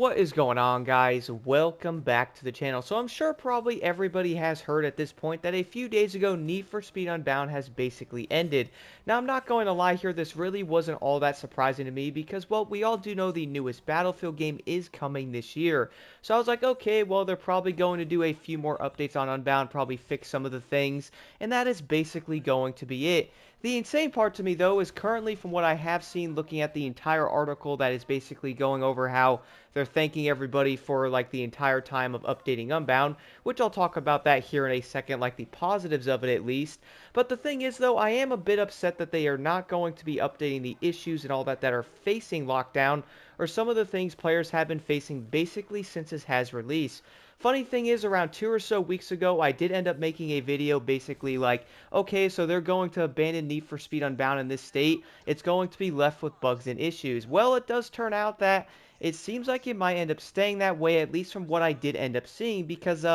What is going on, guys? Welcome back to the channel. So I'm sure probably everybody has heard at this point that a few days ago Need for Speed Unbound has basically ended. Now I'm not going to lie here, this really wasn't all that surprising to me because, well, we all do know the newest Battlefield game is coming this year. So I was like, okay, well, they're probably going to do a few more updates on Unbound, probably fix some of the things, and that is basically going to be it. The insane part to me, though, is currently from what I have seen looking at the entire article that is basically going over how they're thanking everybody for like the entire time of updating Unbound, which I'll talk about that here in a second, like the positives of it at least. But the thing is, though, I am a bit upset that they are not going to be updating the issues and all that are facing Lockdown, or some of the things players have been facing basically since it has released. Funny thing is, around 2 or so weeks ago, I did end up making a video basically like, okay, so they're going to abandon Need for Speed Unbound in this state. It's going to be left with bugs and issues. Well, it does turn out that it seems like it might end up staying that way, at least from what I did end up seeing, because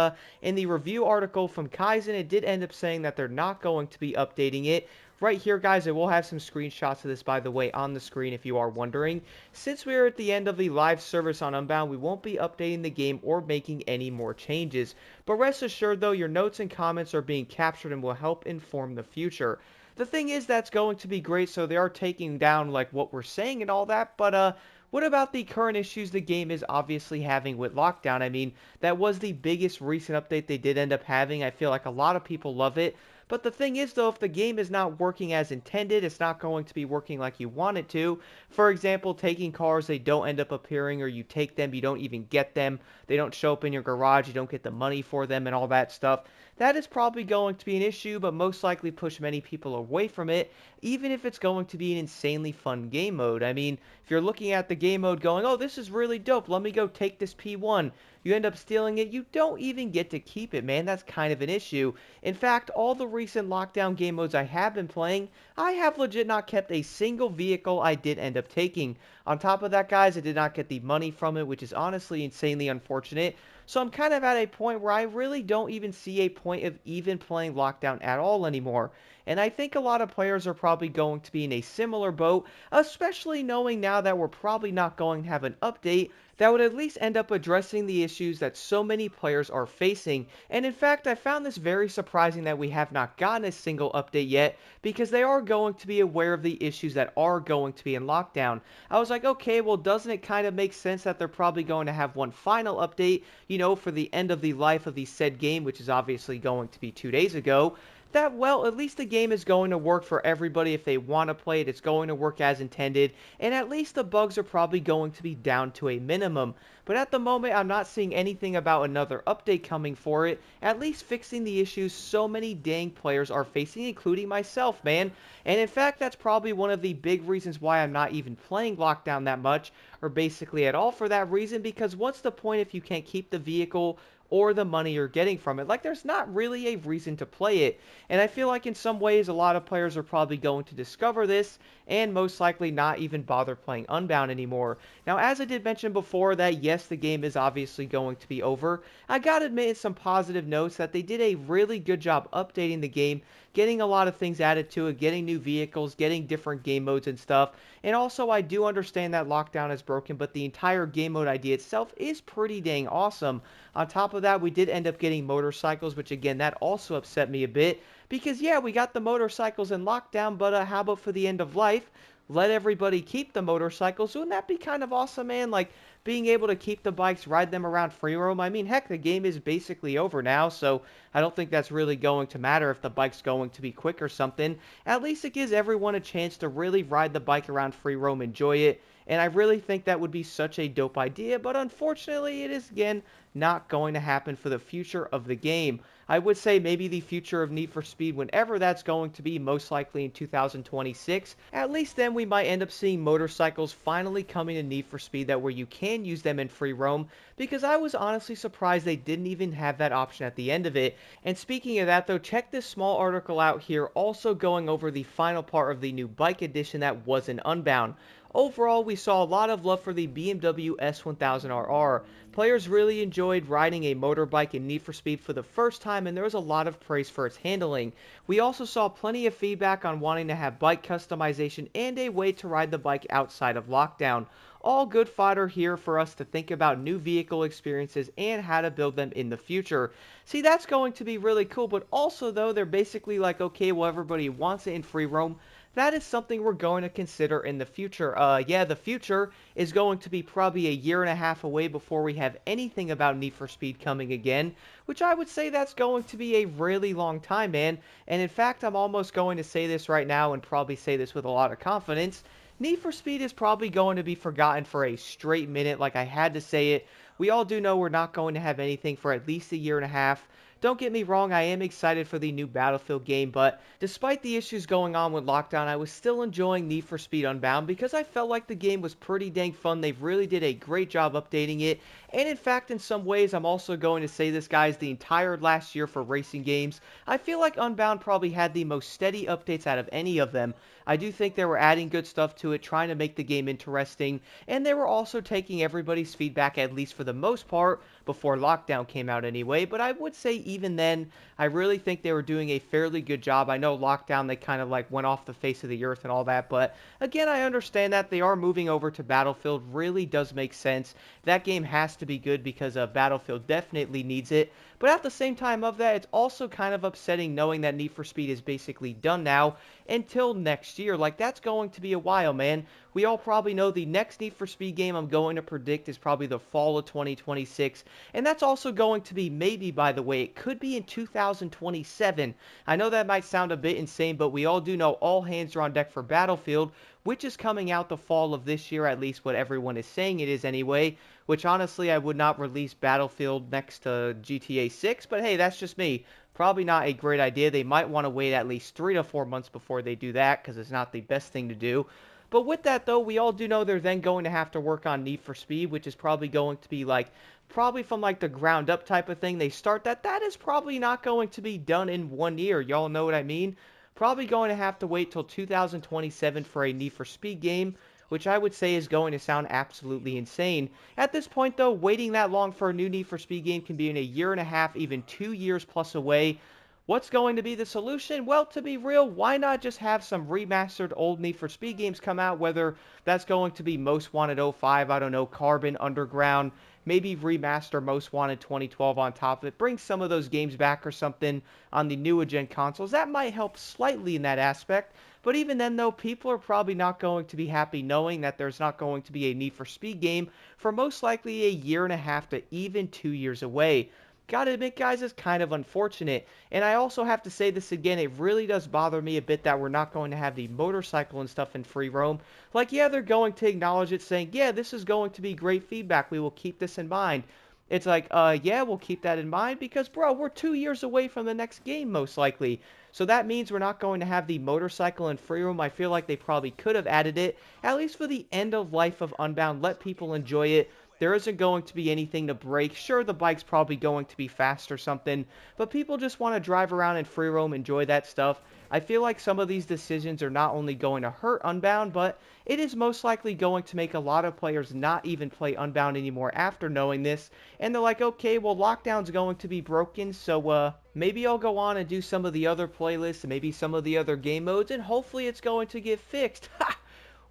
in the review article from Kaizen, it did end up saying that they're not going to be updating it. Right here, guys, I will have some screenshots of this, by the way, on the screen if you are wondering. Since we are at the end of the live service on Unbound, we won't be updating the game or making any more changes. But rest assured, though, your notes and comments are being captured and will help inform the future. The thing is, that's going to be great, so they are taking down, like, what we're saying and all that, but, what about the current issues the game is obviously having with Lockdown? I mean, that was the biggest recent update they did end up having. I feel like a lot of people love it. But the thing is, though, if the game is not working as intended, it's not going to be working like you want it to. For example, taking cars, they don't end up appearing, or you take them, you don't even get them. They don't show up in your garage, you don't get the money for them and all that stuff. That is probably going to be an issue, but most likely push many people away from it, even if it's going to be an insanely fun game mode. I mean, if you're looking at the game mode going, oh, this is really dope, let me go take this P1, you end up stealing it, you don't even get to keep it, man. That's kind of an issue. In fact, all the recent Lockdown game modes I have been playing, I have legit not kept a single vehicle I did end up taking. On top of that, guys, I did not get the money from it, which is honestly insanely unfortunate. So I'm kind of at a point where I really don't even see a point of even playing Lockdown at all anymore. And I think a lot of players are probably going to be in a similar boat, especially knowing now that we're probably not going to have an update that would at least end up addressing the issues that so many players are facing. And in fact, I found this very surprising that we have not gotten a single update yet, because they are going to be aware of the issues that are going to be in Lockdown. I was like, okay, well, doesn't it kind of make sense that they're probably going to have one final update, you know, for the end of the life of the said game, which is obviously going to be 2 days ago, that, well, at least the game is going to work for everybody if they want to play it. It's going to work as intended, and at least the bugs are probably going to be down to a minimum. But at the moment, I'm not seeing anything about another update coming for it, at least fixing the issues so many dang players are facing, including myself, man. And in fact, that's probably one of the big reasons why I'm not even playing Lockdown that much, or basically at all for that reason, because what's the point if you can't keep the vehicle or the money you're getting from it? Like, there's not really a reason to play it. And I feel like in some ways a lot of players are probably going to discover this and most likely not even bother playing Unbound anymore. Now, as I did mention before that yes, the game is obviously going to be over, I gotta admit in some positive notes that they did a really good job updating the game, getting a lot of things added to it, getting new vehicles, getting different game modes and stuff. And also, I do understand that Lockdown is broken, but the entire game mode idea itself is pretty dang awesome. On top of that, we did end up getting motorcycles, which again, that also upset me a bit. Because yeah, we got the motorcycles in Lockdown, but how about for the end of life? Let everybody keep the motorcycles. Wouldn't that be kind of awesome, man? Like, being able to keep the bikes, ride them around free roam. I mean, heck, the game is basically over now, so I don't think that's really going to matter if the bike's going to be quick or something. At least it gives everyone a chance to really ride the bike around free roam, enjoy it, and I really think that would be such a dope idea, but unfortunately it is, again, not going to happen for the future of the game. I would say maybe the future of Need for Speed, whenever that's going to be, most likely in 2026. At least then we might end up seeing motorcycles finally coming to Need for Speed that where you can use them in free roam, because I was honestly surprised they didn't even have that option at the end of it. And speaking of that though, check this small article out here, also going over the final part of the new bike edition that wasn't Unbound. Overall, we saw a lot of love for the BMW S1000RR. Players really enjoyed riding a motorbike in Need for Speed for the first time, and there was a lot of praise for its handling. We also saw plenty of feedback on wanting to have bike customization and a way to ride the bike outside of Lockdown. All good fodder here for us to think about new vehicle experiences and how to build them in the future. See, that's going to be really cool, but also though, they're basically like, okay, well, everybody wants it in free roam. That is something we're going to consider in the future. Yeah, the future is going to be probably a year and a half away before we have anything about Need for Speed coming again, which I would say that's going to be a really long time, man. And in fact, I'm almost going to say this right now and probably say this with a lot of confidence. Need for Speed is probably going to be forgotten for a straight minute, like I had to say it. We all do know we're not going to have anything for at least a year and a half. Don't get me wrong, I am excited for the new Battlefield game, but despite the issues going on with Lockdown, I was still enjoying Need for Speed Unbound because I felt like the game was pretty dang fun. They really did a great job updating it, and in fact, in some ways, I'm also going to say this, guys, the entire last year for racing games, I feel like Unbound probably had the most steady updates out of any of them. I do think they were adding good stuff to it, trying to make the game interesting, and they were also taking everybody's feedback, at least for the most part, before Lockdown came out anyway, but I would say even then, I really think they were doing a fairly good job. I know Lockdown, they kind of like went off the face of the earth and all that, but again, I understand that they are moving over to Battlefield, really does make sense. That game has to be good because Battlefield definitely needs it, but at the same time of that, it's also kind of upsetting knowing that Need for Speed is basically done now until next year. Like, that's going to be a while, man. We all probably know the next Need for Speed game I'm going to predict is probably the fall of 2026, and that's also going to be maybe, by the way, it could be in 2027. I know that might sound a bit insane, but we all do know all hands are on deck for Battlefield, which is coming out the fall of this year, at least what everyone is saying it is anyway, which honestly I would not release Battlefield next to GTA 6, but hey, that's just me. Probably not a great idea. They might want to wait at least 3 to 4 months before they do that, because it's not the best thing to do. But with that, though, we all do know they're then going to have to work on Need for Speed, which is probably going to be like, probably from like the ground up type of thing. They start that. That is probably not going to be done in 1 year. Y'all know what I mean? Probably going to have to wait till 2027 for a Need for Speed game, which I would say is going to sound absolutely insane. At this point, though, waiting that long for a new Need for Speed game can be in a year and a half, even 2 years plus away. What's going to be the solution? Well, to be real, why not just have some remastered old Need for Speed games come out, whether that's going to be Most Wanted '05, I don't know, Carbon, Underground, maybe remaster Most Wanted 2012 on top of it, bring some of those games back or something on the newer gen consoles. That might help slightly in that aspect, but even then, though, people are probably not going to be happy knowing that there's not going to be a Need for Speed game for most likely a year and a half to even 2 years away. Gotta admit, guys, it's kind of unfortunate. And I also have to say this again, it really does bother me a bit that we're not going to have the motorcycle and stuff in free roam. Like, yeah, they're going to acknowledge it, saying, yeah, this is going to be great feedback. We will keep this in mind. It's like, yeah, we'll keep that in mind because, bro, we're 2 years away from the next game, most likely. So that means we're not going to have the motorcycle in free roam. I feel like they probably could have added it, at least for the end of life of Unbound. Let people enjoy it. There isn't going to be anything to break. Sure, the bike's probably going to be fast or something, but people just want to drive around in free roam, enjoy that stuff. I feel like some of these decisions are not only going to hurt Unbound, but it is most likely going to make a lot of players not even play Unbound anymore after knowing this. And they're like, okay, well, Lockdown's going to be broken, so maybe I'll go on and do some of the other playlists and maybe some of the other game modes, and hopefully it's going to get fixed. Ha!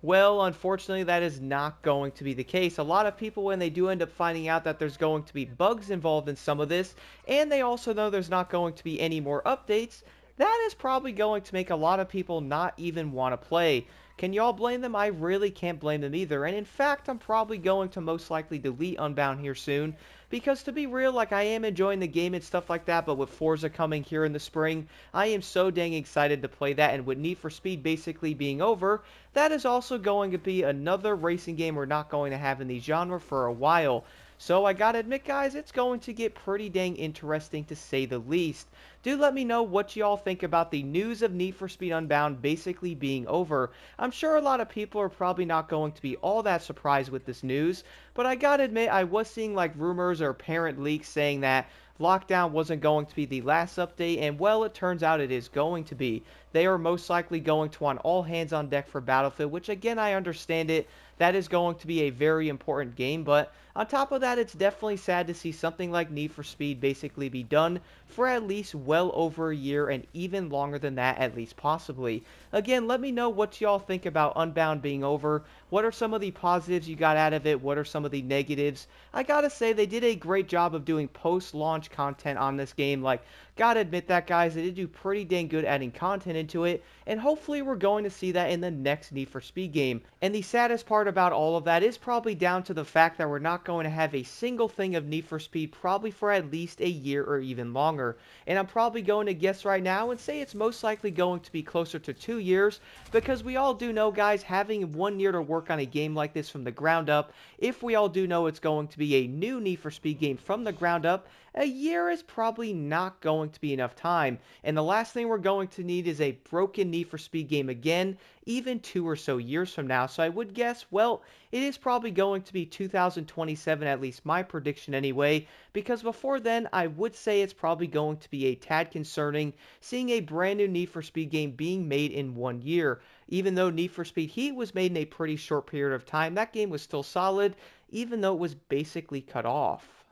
Well, unfortunately, that is not going to be the case. A lot of people, when they do end up finding out that there's going to be bugs involved in some of this, and they also know there's not going to be any more updates, that is probably going to make a lot of people not even want to play. Can y'all blame them? I really can't blame them either. And in fact, I'm probably going to most likely delete Unbound here soon. Because to be real, like, I am enjoying the game and stuff like that, but with Forza coming here in the spring, I am so dang excited to play that. And with Need for Speed basically being over, that is also going to be another racing game we're not going to have in the genre for a while. So I gotta admit, guys, it's going to get pretty dang interesting to say the least. Do let me know what y'all think about the news of Need for Speed Unbound basically being over. I'm sure a lot of people are probably not going to be all that surprised with this news, but I gotta admit, I was seeing like rumors or apparent leaks saying that Lockdown wasn't going to be the last update, and well, it turns out it is going to be. They are most likely going to want all hands on deck for Battlefield, which again, I understand it. that is going to be a very important game. But on top of that, it's definitely sad to see something like Need for Speed basically be done for at least well over a year and even longer than that, at least possibly. Again, let me know what y'all think about Unbound being over. What are some of the positives you got out of it? What are some of the negatives? I gotta say, they did a great job of doing post-launch content on this game. Like, gotta admit that, guys, they did do pretty dang good adding content into it, and hopefully we're going to see that in the next Need for Speed game. And the saddest part about all of that is probably down to the fact that we're not going to have a single thing of Need for Speed probably for at least a year or even longer. And I'm probably going to guess right now and say it's most likely going to be closer to 2 years, because we all do know, guys, having 1 year to work on a game like this from the ground up, if we all do know it's going to be a new Need for Speed game from the ground up, a year is probably not going to be enough time. And the last thing we're going to need is a broken Need for Speed game again, even 2 or so years from now. So I would guess, well, it is probably going to be 2027, at least my prediction anyway, because before then, I would say it's probably going to be a tad concerning seeing a brand new Need for Speed game being made in 1 year. Even though Need for Speed Heat was made in a pretty short period of time, that game was still solid, even though it was basically cut off.